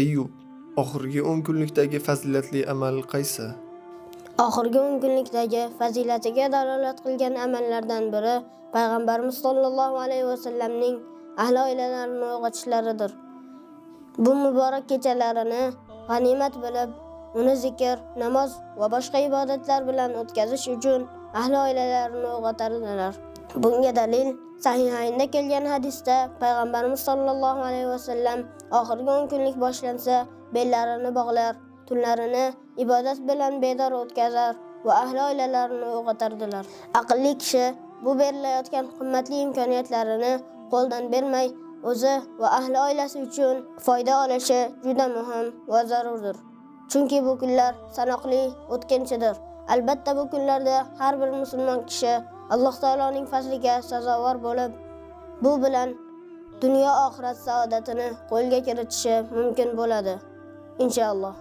Ayyub, oxirgi 10 kunlikdagi fazilatli amal qaysi? Oxirgi 10 kunlikdagi fazilatiga dalolat qilgan amallardan biri Payg'ambarimiz sollallohu alayhi vasallamning ahli oilalarini uyg'otishlaridir. Bu muborak kechalarini g'animat bilib, uni zikr, namoz va boshqa ibodatlar bilan o'tkazish uchun ahli oilalarini uyg'otardilar. Bunga dalil Sahihaynda kelgan hadisda Payg'ambarimiz sollallohu alayhi vasallam oxirgi 10 kunlik boshlansa bellarini bog'lar, tunlarini ibodat bilan bedor o'tkazar va ahli oilalarini uyg'otardilar. Aqlli kishi bu berilayotgan qimmatli imkoniyatlarini qo'ldan bermay, o'zi va ahli oilasi uchun foyda olishi juda muhim va zarurdir. Chunki bu kunlar sanoqli o'tkinchidir. Albatta bu kunlarda har bir musulmon kishi Alloh taoloning fazliga sazovor bo'lib, bu bilan dunyo oxirat saodatini qo'lga kiritishi mumkin bo'ladi. Inshaalloh.